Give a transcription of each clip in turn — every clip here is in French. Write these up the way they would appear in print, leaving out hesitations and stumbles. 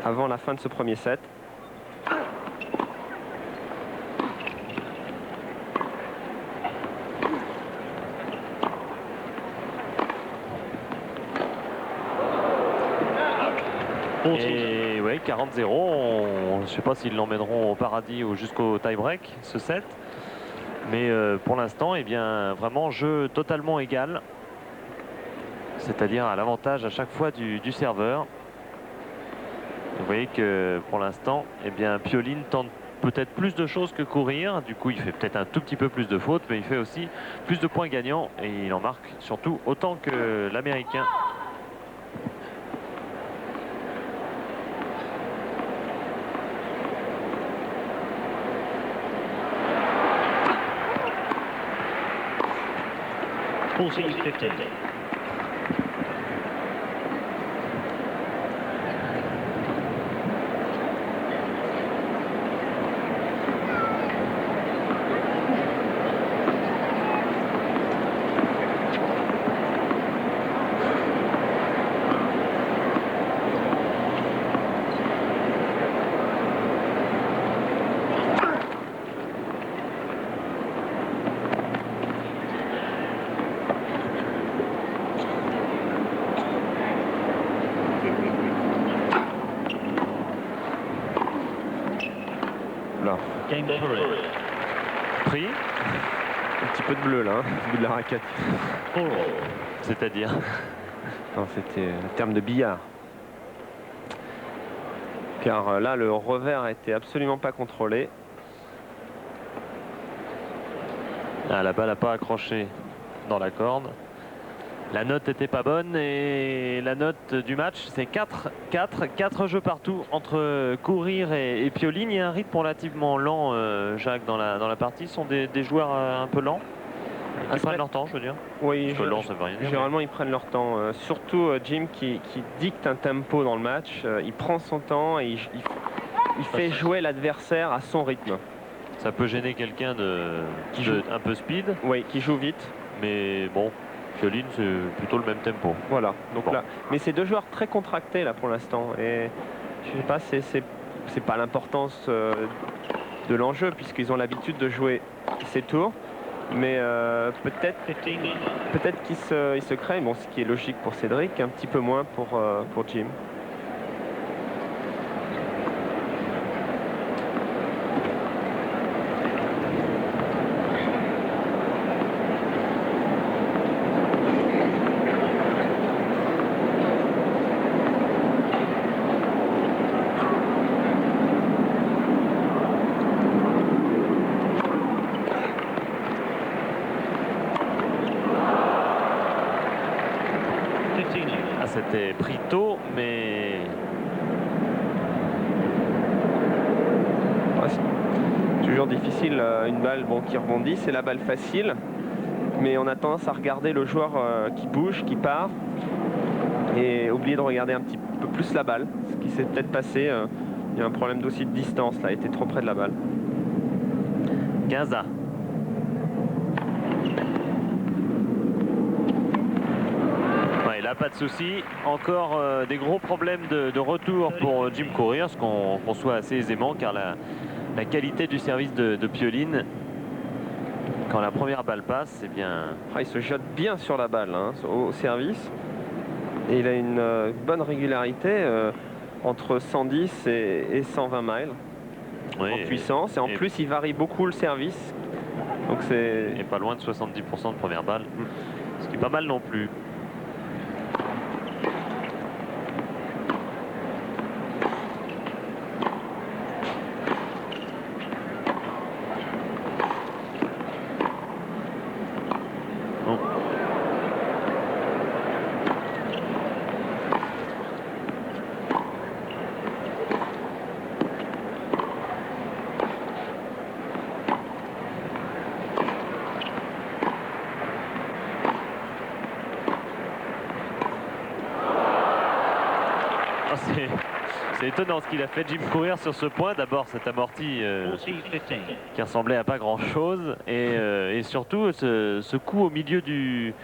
avant la fin de ce premier set. Et ouais, 40-0. Je ne sais pas s'ils l'emmèneront au paradis ou jusqu'au tie-break, ce set. Mais pour l'instant, eh bien, vraiment jeu totalement égal. C'est-à-dire à l'avantage à chaque fois du serveur. Vous voyez que pour l'instant, eh bien, Pioline tente peut-être plus de choses que courir. Du coup, il fait peut-être un tout petit peu plus de fautes, mais il fait aussi plus de points gagnants. Et il en marque surtout autant que l'Américain. Là. Pris. Un petit peu de bleu là, au bout de la raquette. C'est-à-dire? Non, c'était un terme de billard. Car là, le revers était absolument pas contrôlé. Ah, la balle n'a pas accroché dans la corde. La note n'était pas bonne et la note du match, c'est 4 jeux partout entre Courir et Pioline. Il y a un rythme relativement lent, Jacques, dans la partie. Ce sont des joueurs un peu lents. Ils prennent leur temps, je veux dire. Oui, lent, ça veut rien dire, généralement ils prennent leur temps. Surtout Jim qui dicte un tempo dans le match. Il prend son temps et il fait jouer l'adversaire à son rythme. Ça peut gêner quelqu'un un peu speed. Oui, qui joue vite. Mais bon, Pioline, c'est plutôt le même tempo. Voilà. Donc bon. là, mais c'est deux joueurs très contractés là pour l'instant. Et je sais pas, c'est pas l'importance de l'enjeu puisqu'ils ont l'habitude de jouer ces tours. Mais peut-être qu'il se crée, bon, ce qui est logique pour Cédric, un petit peu moins pour Jim. C'était pris tôt, mais... C'est toujours difficile, une balle qui rebondit, c'est la balle facile. Mais on a tendance à regarder le joueur qui bouge, qui part. Et oublier de regarder un petit peu plus la balle. Ce qui s'est peut-être passé, il y a un problème aussi de distance, là, il était trop près de la balle. 15A. Pas de souci. Encore des gros problèmes de retour pour Jim Courir, ce qu'on conçoit assez aisément car la qualité du service de Pioline, quand la première balle passe, eh bien... il se jette bien sur la balle hein, au service et il a une bonne régularité entre 110 et 120 miles en puissance et en plus il varie beaucoup le service. Donc c'est... Et pas loin de 70% de première balle, ce qui est pas mal non plus. C'est étonnant ce qu'il a fait Jim Courir sur ce point. D'abord cette amortie qui ressemblait à pas grand chose et surtout ce coup au milieu du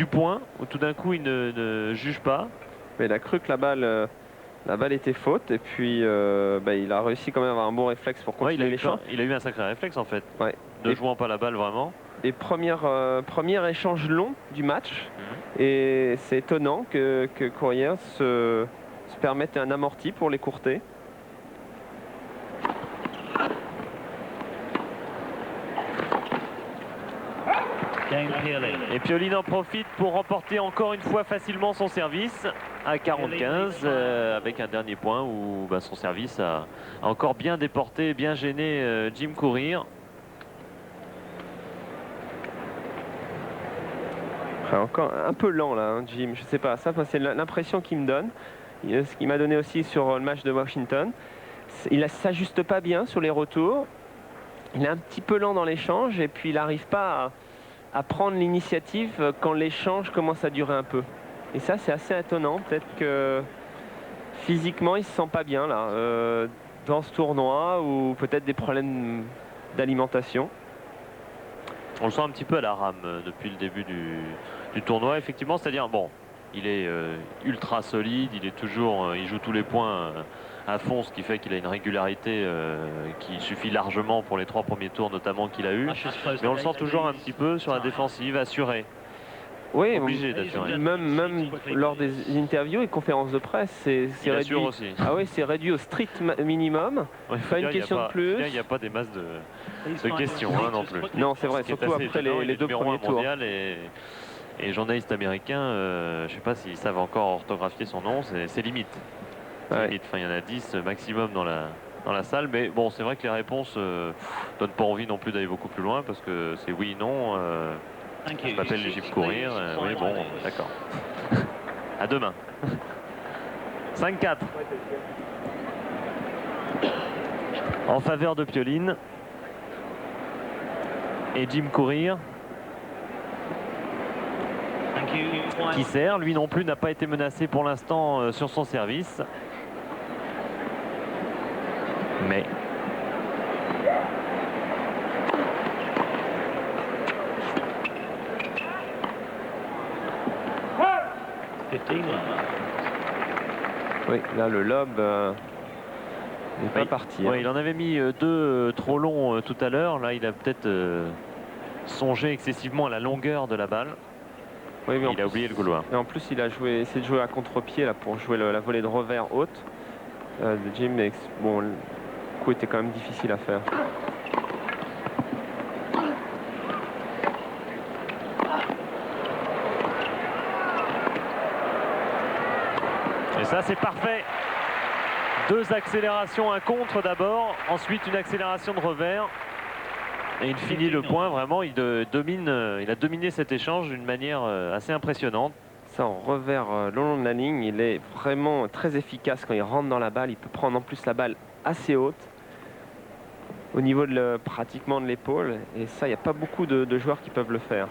point où tout d'un coup il ne juge pas. Mais il a cru que la balle La balle était faute et puis il a réussi quand même à avoir un bon réflexe pour continuer l'échange. Il a eu un sacré réflexe en fait, Ouais. ne jouant pas la balle vraiment. Et premier échange long du match. Et c'est étonnant que Courier se permette un amorti pour l'écourter. Et Pioline en profite pour remporter encore une fois facilement son service à 45 avec un dernier point où son service a encore bien déporté, bien gêné Jim Courier. Encore un peu lent là, hein, Jim. Je sais pas, ça c'est l'impression qu'il me donne. Ce qu'il m'a donné aussi sur le match de Washington. Il ne s'ajuste pas bien sur les retours. Il est un petit peu lent dans l'échange et puis il n'arrive pas à prendre l'initiative quand l'échange commence à durer un peu. Et ça c'est assez étonnant. Peut-être que physiquement il ne se sent pas bien là dans ce tournoi ou peut-être des problèmes d'alimentation. On le sent un petit peu à la rame depuis le début du tournoi, effectivement. C'est-à-dire, bon, il est ultra solide, il joue tous les points à fond, ce qui fait qu'il a une régularité qui suffit largement pour les 3 premiers tours, notamment qu'il a eu. Mais on le sent toujours un petit peu sur la défensive, assuré. Oui, obligé d'assurer. Même lors des interviews et conférences de presse, c'est réduit. Aussi. Ah oui, c'est réduit au strict minimum. Ouais, pas une question de plus. Il n'y a pas des masses de questions non plus. Non, c'est vrai, surtout après les 2 premiers tours. Et journalistes américains, je ne sais pas s'ils savent encore orthographier son nom, c'est limite. Ouais. Limite. Enfin, il y en a 10 maximum dans la salle, mais bon, c'est vrai que les réponses donnent pas envie non plus d'aller beaucoup plus loin parce que c'est oui, non. Je m'appelle Jim Courier. Oui, bon, d'accord. À demain. 5-4. En faveur de Pioline. Et Jim Courier. Qui sert. Lui non plus n'a pas été menacé pour l'instant sur son service. Mais... Oui, là le lob n'est pas parti. Oui, il en avait mis 2 trop longs tout à l'heure. Là, il a peut-être songé excessivement à la longueur de la balle. Oui, mais il a oublié le gaulois. Et en plus, il a essayé de jouer à contre-pied là pour jouer la volée de revers haute de Jim. Mais bon, le coup était quand même difficile à faire. Et ça, c'est parfait. 2 accélérations, un contre d'abord, ensuite une accélération de revers. Et il finit le point, vraiment, il a dominé cet échange d'une manière assez impressionnante. Ça, en revers le long de la ligne, il est vraiment très efficace quand il rentre dans la balle. Il peut prendre en plus la balle assez haute, au niveau pratiquement de l'épaule. Et ça, il n'y a pas beaucoup de joueurs qui peuvent le faire.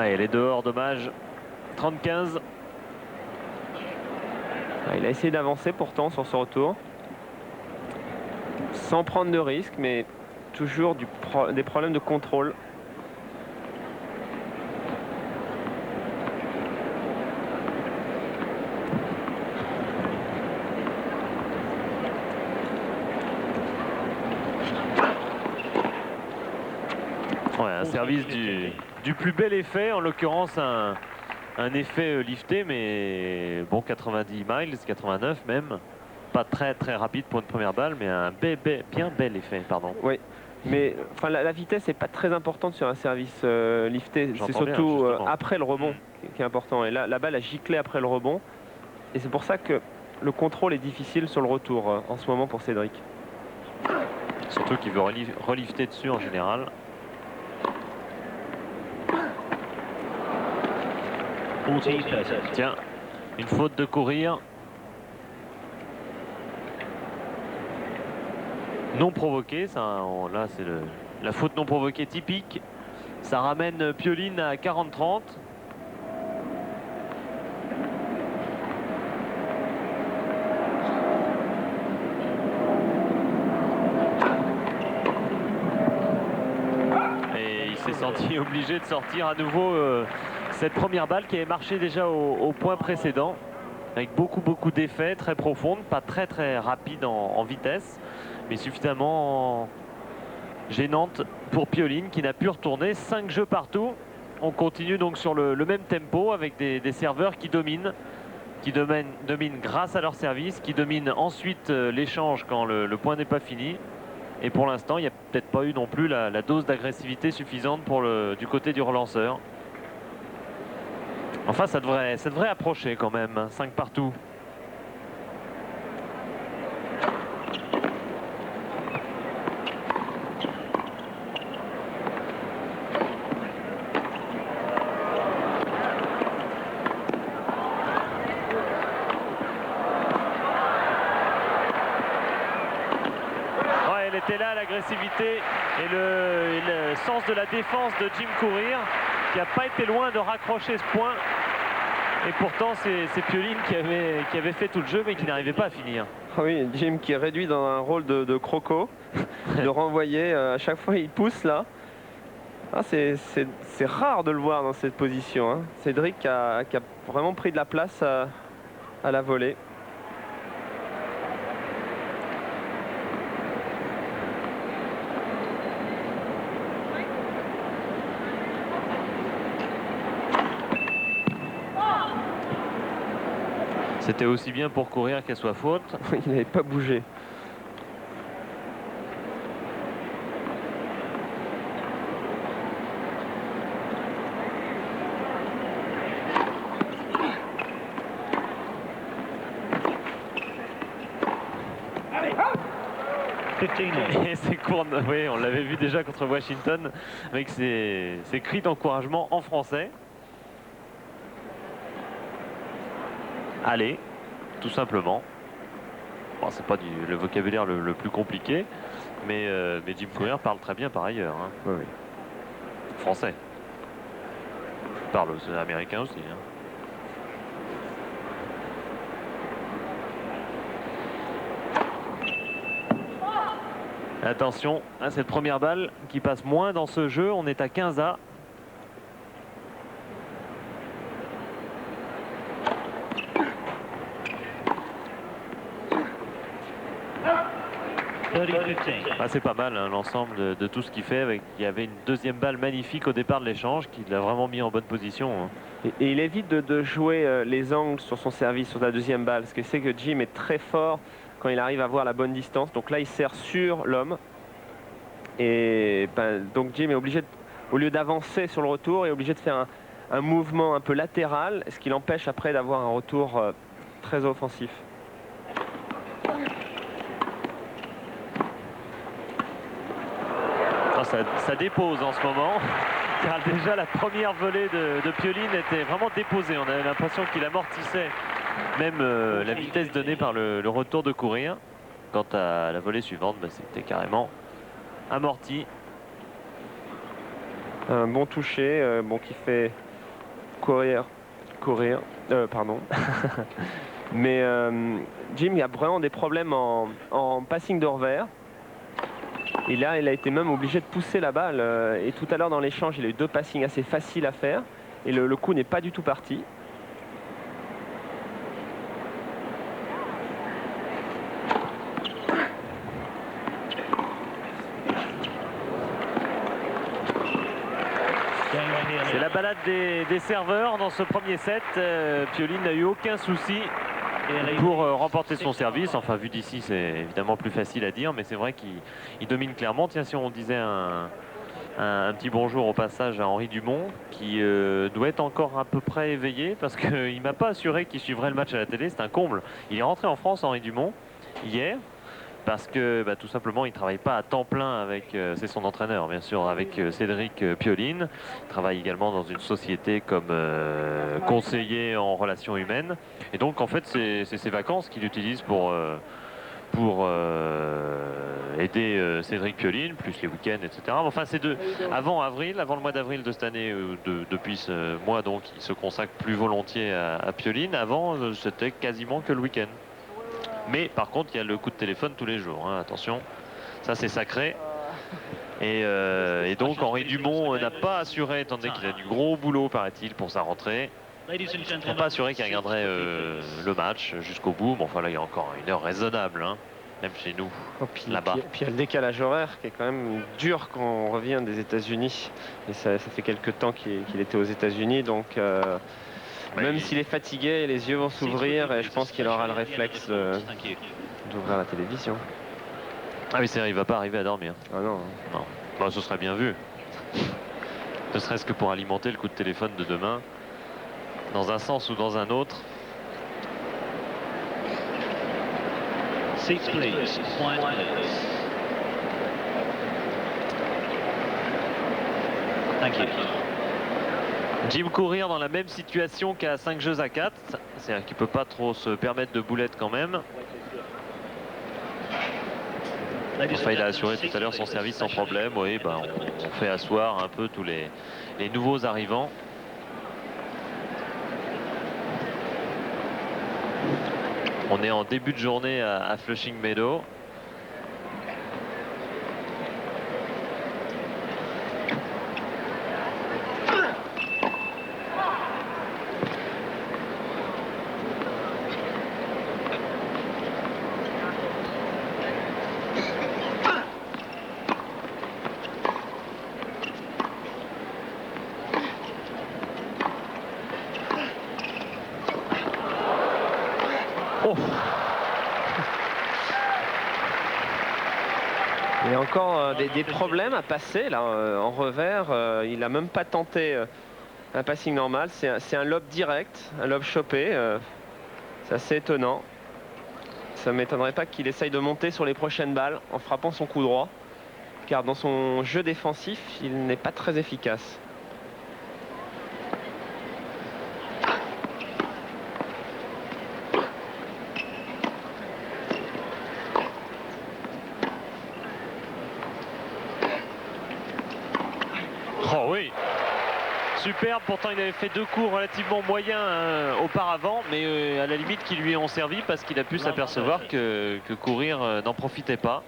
Elle est dehors, dommage. 30-15. Il a essayé d'avancer pourtant sur ce retour. Sans prendre de risques, mais toujours des problèmes de contrôle. Ouais, un service du plus bel effet, en l'occurrence un effet lifté, mais bon, 90 miles, 89 même. Pas très très rapide pour une première balle, mais un bien bel effet, pardon. Oui, mais enfin, la vitesse n'est pas très importante sur un service lifté. C'est surtout après le rebond qui est important. Et là, la balle a giclé après le rebond. Et c'est pour ça que le contrôle est difficile sur le retour en ce moment pour Cédric. Surtout qu'il veut relifter dessus en général. Tiens, une faute de courir. Non provoquée, là c'est la faute non provoquée typique. Ça ramène Pioline à 40-30. senti obligé de sortir à nouveau cette première balle qui avait marché déjà au point précédent, avec beaucoup d'effets, très profondes, pas très rapide en vitesse, mais suffisamment gênante pour Pioline qui n'a pu retourner. 5 jeux partout. On continue donc sur le même tempo avec des serveurs qui dominent grâce à leur service, qui dominent ensuite l'échange quand le point n'est pas fini. Et pour l'instant, il n'y a peut-être pas eu non plus la dose d'agressivité suffisante du côté du relanceur. Enfin, ça devrait approcher quand même, 5 partout. Était là l'agressivité et le sens de la défense de Jim Courier qui n'a pas été loin de raccrocher ce point, et pourtant c'est Pioline qui avait fait tout le jeu mais qui n'arrivait pas à finir. Oui, Jim qui est réduit dans un rôle de croco, de renvoyer, à chaque fois il pousse là. Ah, c'est rare de le voir dans cette position, hein. Cédric qui a vraiment pris de la place à la volée. C'était aussi bien pour courir qu'elle soit faute. Il n'avait pas bougé. Et ses cours, oui, on l'avait vu déjà contre Washington avec ses cris d'encouragement en français. Allez, tout simplement. Bon, c'est pas le vocabulaire le plus compliqué, mais Jim Courier parle très bien par ailleurs. Hein. Oui. Français. Il parle américain aussi. Hein. Attention à cette première balle qui passe moins dans ce jeu. On est à 15-A. Ah, c'est pas mal hein, l'ensemble de tout ce qu'il fait. Il y avait une deuxième balle magnifique au départ de l'échange qui l'a vraiment mis en bonne position. Hein. Et il évite de jouer les angles sur son service sur la deuxième balle, parce que c'est que Jim est très fort quand il arrive à avoir la bonne distance. Donc là il sert sur l'homme et donc Jim est obligé au lieu d'avancer sur le retour, est obligé de faire un mouvement un peu latéral, ce qui l'empêche après d'avoir un retour très offensif. Ça dépose en ce moment, car déjà la première volée de Pioline était vraiment déposée. On avait l'impression qu'il amortissait même la vitesse donnée par le retour de courir. Quant à la volée suivante, c'était carrément amorti. Un bon toucher, qui fait courir, pardon. Mais Jim il a vraiment des problèmes en passing de revers. Et là, il a été même obligé de pousser la balle. Et tout à l'heure, dans l'échange, il a eu 2 passings assez faciles à faire. Et le coup n'est pas du tout parti. C'est la balade des serveurs dans ce premier set. Pioline n'a eu aucun souci pour remporter son service. Enfin, vu d'ici, c'est évidemment plus facile à dire, mais c'est vrai qu'il domine clairement. Tiens, si on disait un petit bonjour au passage à Henri Dumont, qui doit être encore à peu près éveillé, parce qu'il ne m'a pas assuré qu'il suivrait le match à la télé. C'est un comble. Il est rentré en France, Henri Dumont, hier, parce que tout simplement il ne travaille pas à temps plein avec, c'est son entraîneur bien sûr, avec Cédric Pioline. Il travaille également dans une société comme conseiller en relations humaines, et donc en fait c'est ses vacances qu'il utilise pour aider Cédric Pioline, plus les week-ends, etc. Enfin c'est avant le mois d'avril de cette année, depuis ce mois donc il se consacre plus volontiers à Pioline. Avant c'était quasiment que le week-end. Mais par contre, il y a le coup de téléphone tous les jours. Hein. Attention, ça c'est sacré. Et donc Henri Dumont n'a pas assuré, étant donné qu'il a du gros boulot, paraît-il, pour sa rentrée. Il n'a pas assuré qu'il regarderait le match jusqu'au bout. Bon, enfin là, il y a encore une heure raisonnable, hein, même chez nous, là-bas. Puis il y a le décalage horaire qui est quand même dur quand on revient des États-Unis. Et ça fait quelques temps qu'il était aux États-Unis, donc même s'il est fatigué, les yeux vont s'ouvrir et je pense qu'il aura le réflexe d'ouvrir la télévision. Ah oui, c'est vrai, il va pas arriver à dormir. Ah non. Non. Bon, ce serait bien vu. Ne serait-ce que pour alimenter le coup de téléphone de demain, dans un sens ou dans un autre. Seats, please. Quiet, please. Thank you. Jim Courier dans la même situation qu'à 5 jeux à 4. C'est-à-dire qu'il ne peut pas trop se permettre de boulettes quand même. Enfin, il a assuré tout à l'heure son service sans problème. Oui, ben, on fait asseoir un peu tous les nouveaux arrivants. On est en début de journée à Flushing Meadow. Il y a encore des problèmes à passer là en revers. Il n'a même pas tenté un passing normal. C'est un lob direct, un lob chopé. C'est assez étonnant. Ça ne m'étonnerait pas qu'il essaye de monter sur les prochaines balles en frappant son coup droit. Car dans son jeu défensif, il n'est pas très efficace. Oh oui, superbe, pourtant il avait fait 2 coups relativement moyens auparavant, mais à la limite qui lui ont servi parce qu'il a pu s'apercevoir que Courir n'en profitait pas.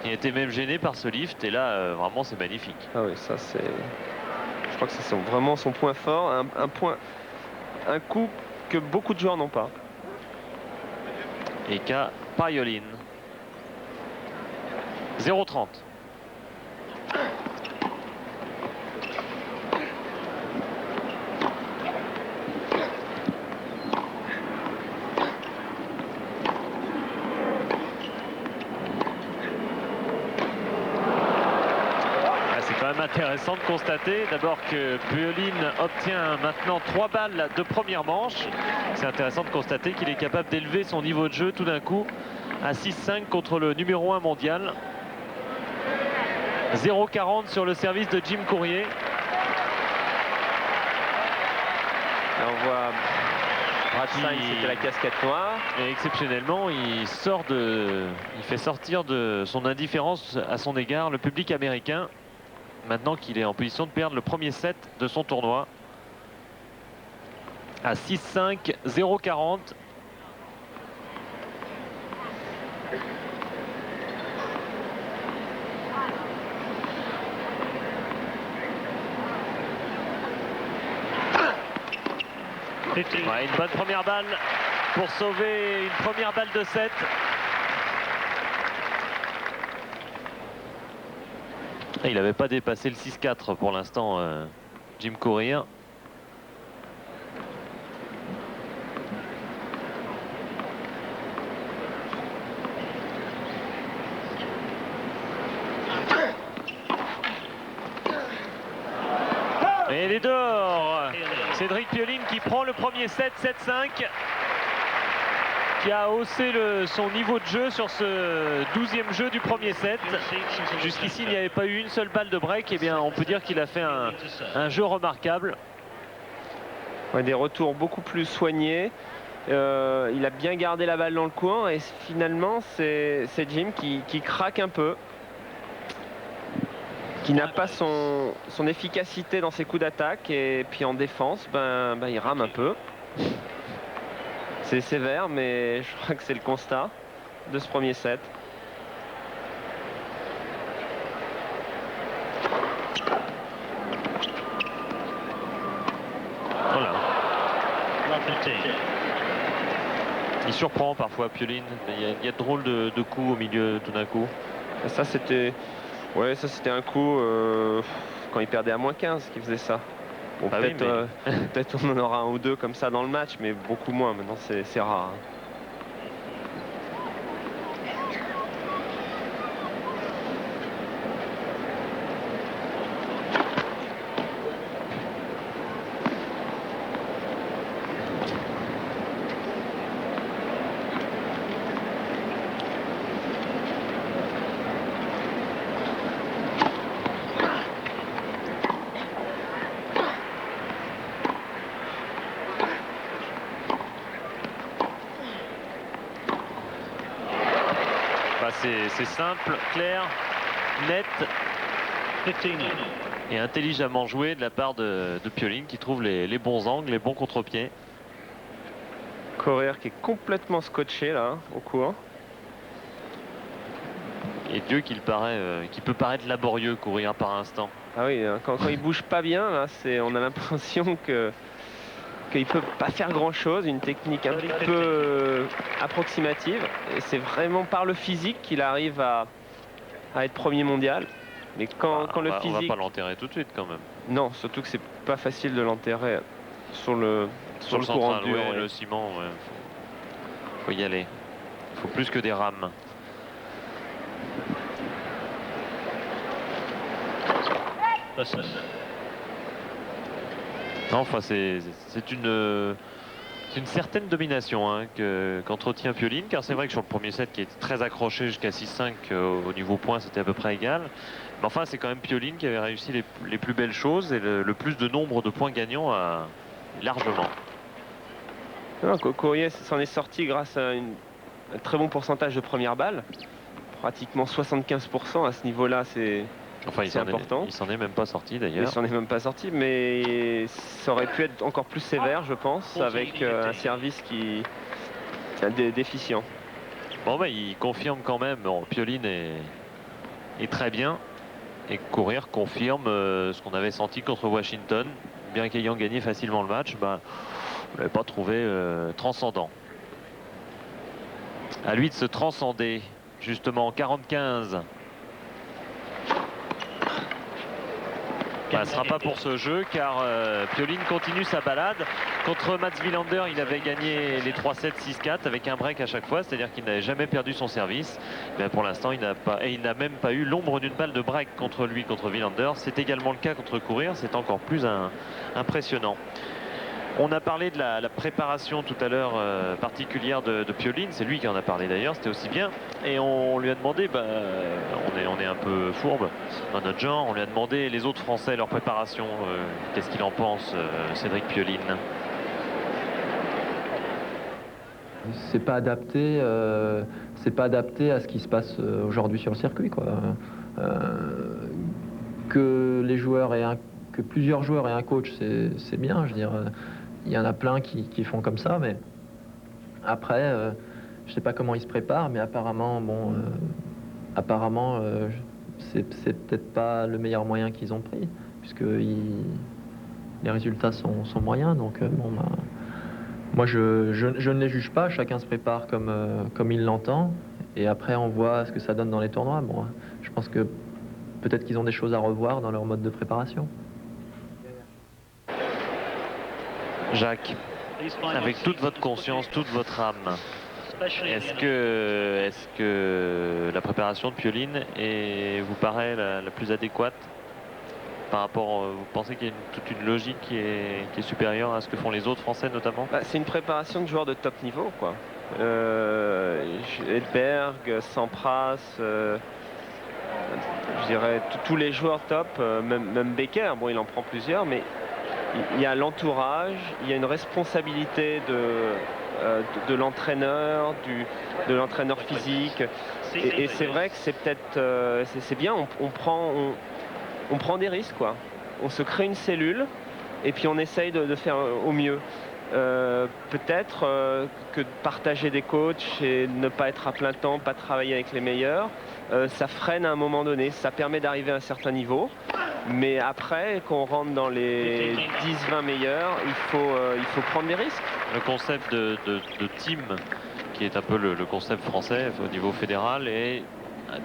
Il était même gêné par ce lift et là vraiment c'est magnifique. Ah oui, ça c'est... Je crois que c'est vraiment son point fort, un coup que beaucoup de joueurs n'ont pas. Et qu'a Pariolin. 0,30. Intéressant de constater d'abord que Pariolin obtient maintenant 3 balles de première manche. C'est intéressant de constater qu'il est capable d'élever son niveau de jeu tout d'un coup à 6-5 contre le numéro 1 mondial. 0,40 sur le service de Jim Courier. Là on voit Brad Sines, c'était la casquette noire. Et exceptionnellement, il fait sortir de son indifférence à son égard le public américain. Maintenant qu'il est en position de perdre le premier set de son tournoi. À 6-5, 0,40. Ouais, une bonne première balle pour sauver une première balle de 7. Il n'avait pas dépassé le 6-4 pour l'instant, Jim Courier. Et les dehors. Cédric Pariolin qui prend le premier set, 7-5. Qui a haussé son niveau de jeu sur ce 12e jeu du premier set. Jusqu'ici, il n'y avait pas eu une seule balle de break. Eh bien, on peut dire qu'il a fait un jeu remarquable. Ouais, des retours beaucoup plus soignés. Il a bien gardé la balle dans le coin et finalement, c'est Jim qui craque un peu. Qui n'a pas son efficacité dans ses coups d'attaque et puis en défense, il rame un peu. C'est sévère, mais je crois que c'est le constat de ce premier set. Il surprend parfois Pioline, mais il y a de drôles de coups au milieu tout d'un coup. Ça c'était un coup quand il perdait à -15 qu'il faisait ça. Bon, Ah peut-être oui, mais... peut-être on en aura un ou deux comme ça dans le match, mais beaucoup moins. Maintenant c'est rare. Hein. C'est simple, clair, net 15 et intelligemment joué de la part de Pioline qui trouve les bons angles, les bons contre-pieds. Courier qui est complètement scotché là au court. Et Dieu qu'il peut paraître laborieux courir par instant. Ah oui, quand il bouge pas bien, là, on a l'impression qu'il peut pas faire grand chose, une technique un petit peu approximative. Et c'est vraiment par le physique qu'il arrive à être premier mondial. Mais quand le physique... On va pas l'enterrer tout de suite quand même. Non, surtout que c'est pas facile de l'enterrer sur le courant central, dur. Ouais. Le ciment, ouais. Faut y aller. Il faut plus que des rames. Non, enfin, c'est une certaine domination hein, qu'entretient Pioline, car c'est vrai que sur le premier set qui est très accroché jusqu'à 6-5 au niveau points, c'était à peu près égal. Mais enfin, c'est quand même Pioline qui avait réussi les plus belles choses et le plus de nombre de points gagnants largement. Courier s'en est sorti grâce à un très bon pourcentage de première balle. Pratiquement 75% à ce niveau-là, c'est important. Il s'en est même pas sorti d'ailleurs. Il s'en est même pas sorti, mais ça aurait pu être encore plus sévère, je pense, avec un service qui est déficient. Bon, bah, il confirme quand même. Bon, Pioline est très bien. Et Courir confirme ce qu'on avait senti contre Washington. Bien qu'ayant gagné facilement le match, bah, on ne l'avait pas trouvé transcendant. À lui de se transcender, justement, 45. Ce ne sera pas pour ce jeu car Pioline continue sa balade. Contre Mats Wilander, il avait gagné les 3-7, 6-4 avec un break à chaque fois, c'est-à-dire qu'il n'avait jamais perdu son service. Mais pour l'instant, il n'a même pas eu l'ombre d'une balle de break contre Wilander. C'est également le cas contre Courir, c'est encore plus impressionnant. On a parlé de la préparation tout à l'heure particulière de Pioline, c'est lui qui en a parlé d'ailleurs, c'était aussi bien. Et on lui a demandé, on est un peu fourbe dans notre genre, on lui a demandé les autres Français, leur préparation, qu'est-ce qu'il en pense, Cédric Pioline? C'est pas adapté à ce qui se passe aujourd'hui sur le circuit, quoi. Que plusieurs joueurs aient un coach, c'est bien, je veux dire. Il y en a plein qui font comme ça, mais après, je sais pas comment ils se préparent, mais apparemment, c'est peut-être pas le meilleur moyen qu'ils ont pris, puisque les résultats sont moyens. Donc, moi, je ne les juge pas. Chacun se prépare comme il l'entend, et après, on voit ce que ça donne dans les tournois. Bon, je pense que peut-être qu'ils ont des choses à revoir dans leur mode de préparation. Jacques, avec toute votre conscience, toute votre âme, est-ce que la préparation de Pioline vous paraît la plus adéquate par rapport, vous pensez qu'il y a toute une logique qui est supérieure à ce que font les autres Français notamment? C'est une préparation de joueurs de top niveau, quoi. Edberg, Sampras, je dirais tous les joueurs top, même Becker, bon il en prend plusieurs, mais il y a l'entourage, il y a une responsabilité de l'entraîneur, de l'entraîneur physique. Et c'est vrai que c'est peut-être c'est bien, on prend des risques, quoi. On se crée une cellule et puis on essaye de faire au mieux. Peut-être que de partager des coachs et ne pas être à plein temps, pas travailler avec les meilleurs, ça freine à un moment donné. Ça permet d'arriver à un certain niveau. Mais après, qu'on rentre dans les 10-20 meilleurs, il faut prendre des risques. Le concept de team qui est un peu le concept français au niveau fédéral et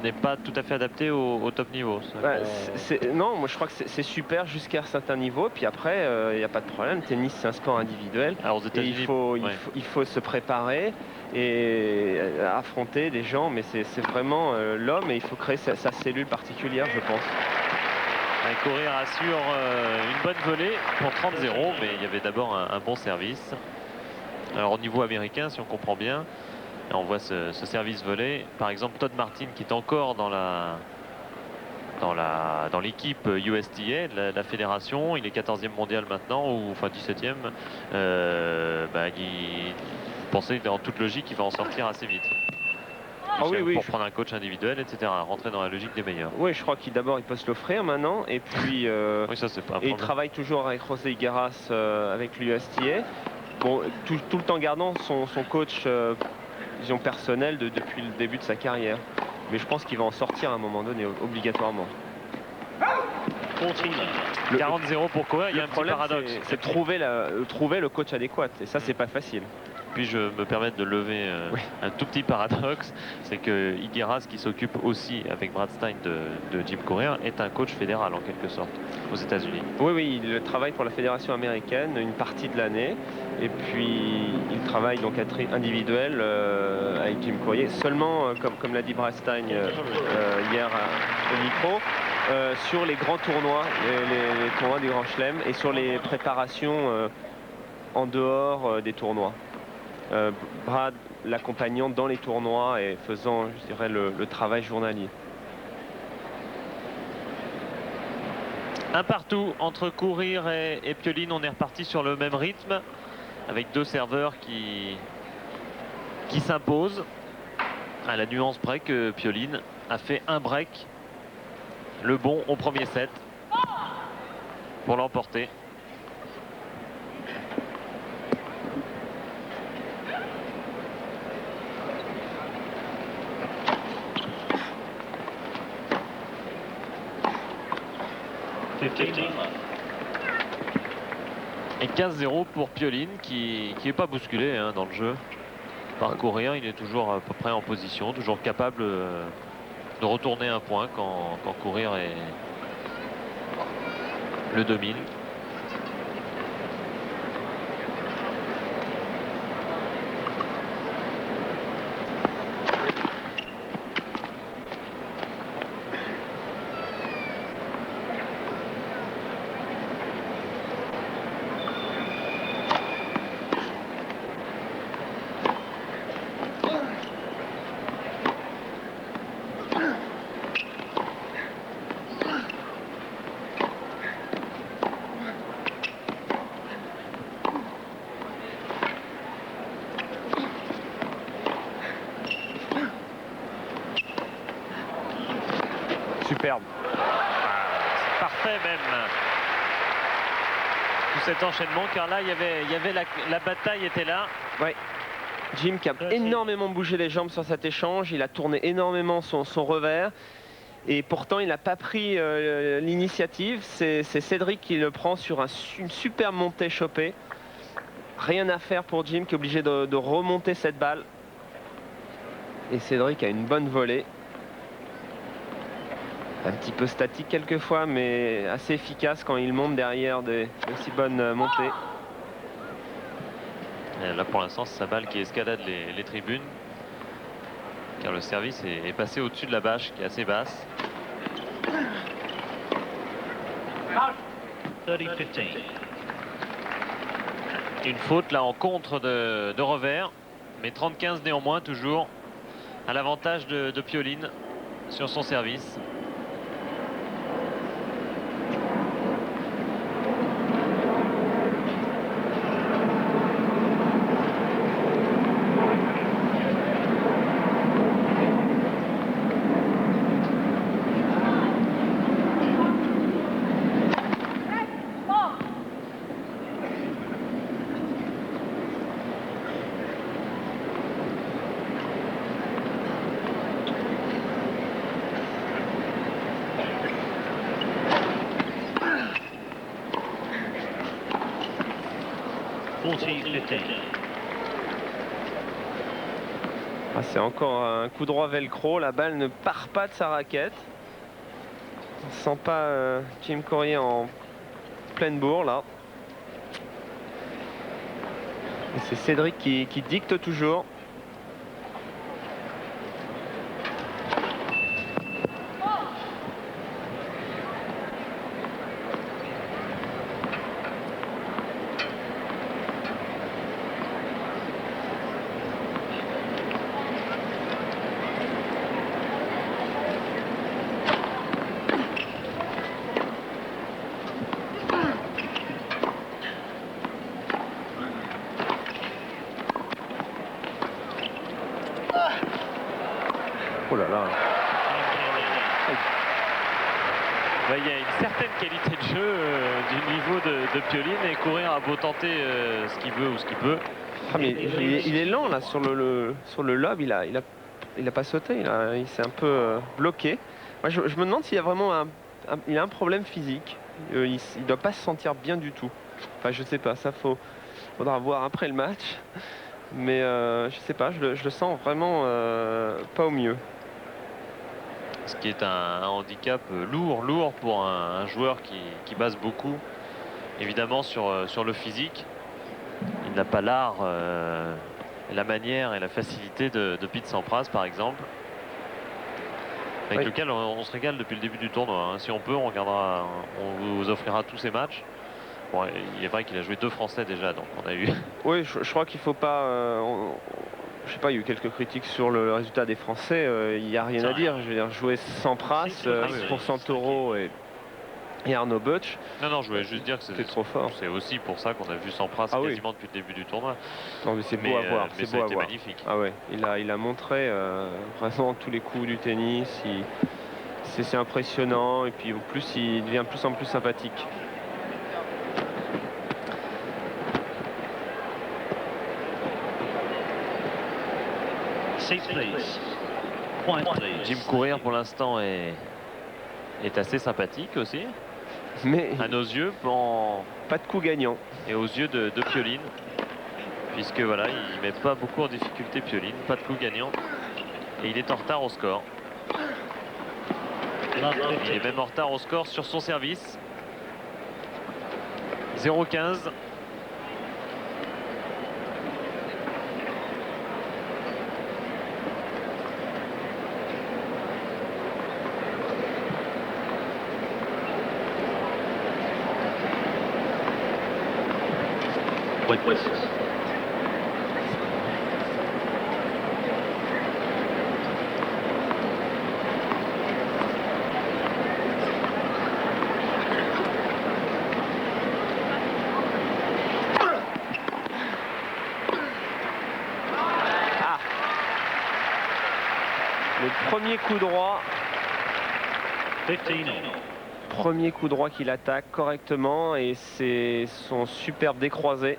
n'est pas tout à fait adapté au top niveau. Non, moi je crois que c'est super jusqu'à un certain niveau, puis après il n'y a pas de problème. Tennis c'est un sport individuel. Alors aux Et États-Unis, il faut se préparer et affronter des gens, mais c'est vraiment l'homme et il faut créer sa cellule particulière, je pense. Courir assure une bonne volée pour 30-0, mais il y avait d'abord un bon service. Alors au niveau américain, si on comprend bien, on voit ce service volé. Par exemple, Todd Martin qui est encore dans l'équipe USTA, la fédération. Il est 14e mondial maintenant, ou enfin 17e. Il pensait en toute logique qu'il va en sortir assez vite. Pour prendre un coach individuel, etc. Rentrer dans la logique des meilleurs. Oui, je crois qu'il peut se l'offrir maintenant. Et puis, oui, ça, c'est pas un il travaille toujours avec José Higueras avec l'USTA. Bon, tout le temps gardant son coach disons, personnel depuis le début de sa carrière. Mais je pense qu'il va en sortir à un moment donné, obligatoirement. 40-0 pour Courir, il y a un petit paradoxe. C'est trouver le coach adéquat. Et ça, c'est pas facile. Puis je me permets de lever un tout petit paradoxe, c'est que Higueras, qui s'occupe aussi avec Brad Stein de Jim Courier, est un coach fédéral en quelque sorte aux États-Unis. Oui, il travaille pour la fédération américaine une partie de l'année, et puis il travaille donc à titre individuel avec Jim Courier. Seulement, comme l'a dit Brad Stein hier au micro, sur les grands tournois, les tournois du Grand Chelem, et sur les préparations en dehors des tournois. Brad l'accompagnant dans les tournois et faisant, je dirais, le travail journalier. Un partout entre Courir et Pioline. On est reparti sur le même rythme avec deux serveurs qui s'imposent à la nuance près que Pioline a fait un break, le bon au premier set, pour l'emporter. Et 15-0 pour Pioline qui n'est pas bousculé dans le jeu par Courir. Il est toujours à peu près en position, toujours capable de retourner un point quand Courir le domine. Superbe. C'est parfait même. Tout cet enchaînement, car là, il y avait la bataille était là. Ouais. Jim qui a énormément bougé les jambes sur cet échange. Il a tourné énormément son revers. Et pourtant, il n'a pas pris l'initiative. C'est Cédric qui le prend sur une superbe montée chopée. Rien à faire pour Jim qui est obligé de remonter cette balle. Et Cédric a une bonne volée. Un petit peu statique quelquefois, mais assez efficace quand il monte derrière des aussi bonnes montées. Et là, pour l'instant, c'est sa balle qui escalade les tribunes. Car le service est passé au-dessus de la bâche, qui est assez basse. 30-15. Une faute là en contre de revers. Mais 30-15 néanmoins, toujours à l'avantage de Pioline sur son service. Ah, c'est encore un coup droit velcro, la balle ne part pas de sa raquette. On sent pas Jim Courier en pleine bourre là. Et c'est Cédric qui dicte toujours. Oh là là. Il y a une certaine qualité de jeu du niveau de Pioline, et Courir a beau tenter ce qu'il veut ou ce qu'il peut. Ah, mais il est lent là sur le lob, il a pas sauté, il s'est un peu bloqué. Moi, je me demande s'il y a vraiment il a un problème physique. Il doit pas se sentir bien du tout. Enfin, je sais pas, ça faudra voir après le match. Mais je sais pas, je le sens vraiment pas au mieux. Ce qui est un handicap lourd pour un joueur qui base beaucoup, évidemment, sur le physique. Il n'a pas l'art, la manière et la facilité de Pete Sampras, par exemple, avec lequel on se régale depuis le début du tournoi. Si on peut, on vous offrira tous ces matchs. Bon, il est vrai qu'il a joué 2 Français déjà, donc on a eu... Oui, je crois qu'il faut pas... je sais pas, il y a eu quelques critiques sur le résultat des Français. Il n'y a rien à dire. Je veux dire, jouer Sampras pour Santoro et Arnaud Butch. Non, je voulais juste dire que c'était trop fort. C'est aussi pour ça qu'on a vu Sampras quasiment depuis le début du tournoi. Non, mais c'est beau à voir. Mais ça a été magnifique. Ah ouais, il a montré vraiment tous les coups du tennis. C'est impressionnant. Et puis en plus, il devient de plus en plus sympathique. Jim Courier pour l'instant est assez sympathique aussi. Mais à nos yeux, pas de coup gagnant. Et aux yeux de Pioline, puisque voilà, il met pas beaucoup en difficulté Pioline, pas de coup gagnant. Et il est en retard au score. Il est même en retard au score sur son service. 0-15. Le premier coup droit. 15 all. Premier coup droit qu'il attaque correctement et c'est son superbe décroisé.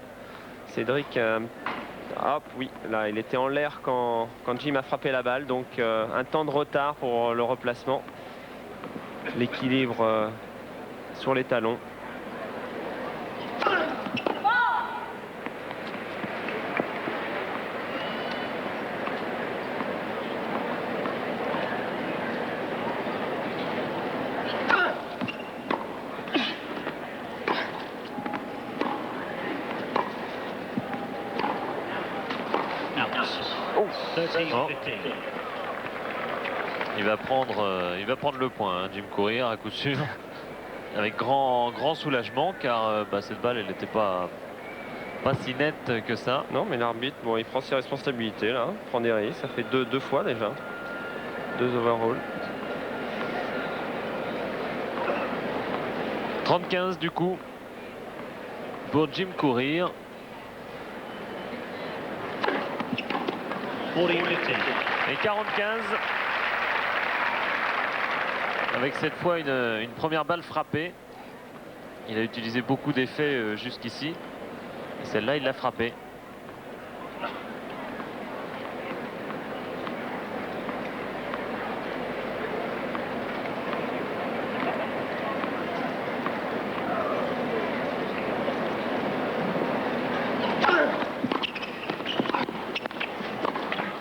Cédric, hop, oui, là il était en l'air quand Jim a frappé la balle, donc un temps de retard pour le replacement. L'équilibre sur les talons. Il va prendre le point, Jim Courier, à coup sûr, avec grand soulagement, car cette balle, elle n'était pas si nette que ça. Non, mais l'arbitre, bon, il prend ses responsabilités là, prend des risques. Ça fait deux fois déjà, 2 overalls. 30-15 du coup pour Jim Courier. 40-15. Et 40-15. Avec cette fois une première balle frappée. Il a utilisé beaucoup d'effets jusqu'ici. Et celle-là, il l'a frappée.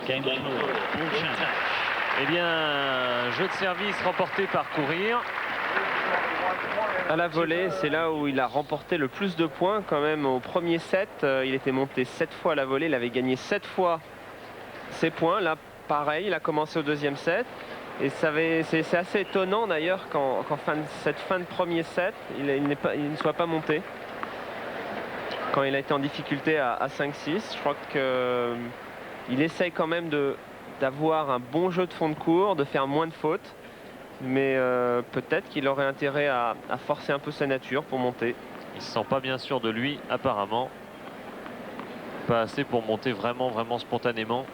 Game game ball, ball change. Eh bien, jeu de service remporté par Courir. À la volée, c'est là où il a remporté le plus de points quand même au premier set. Il était monté 7 fois à la volée, il avait gagné 7 fois ses points. Là, pareil, il a commencé au deuxième set. Et c'est assez étonnant d'ailleurs qu'en cette fin de premier set, il ne soit pas monté. Quand il a été en difficulté à 5-6, je crois qu'il essaye quand même d'avoir un bon jeu de fond de cours, de faire moins de fautes. Mais peut-être qu'il aurait intérêt à forcer un peu sa nature pour monter. Il se sent pas bien sûr de lui apparemment. Pas assez pour monter vraiment spontanément.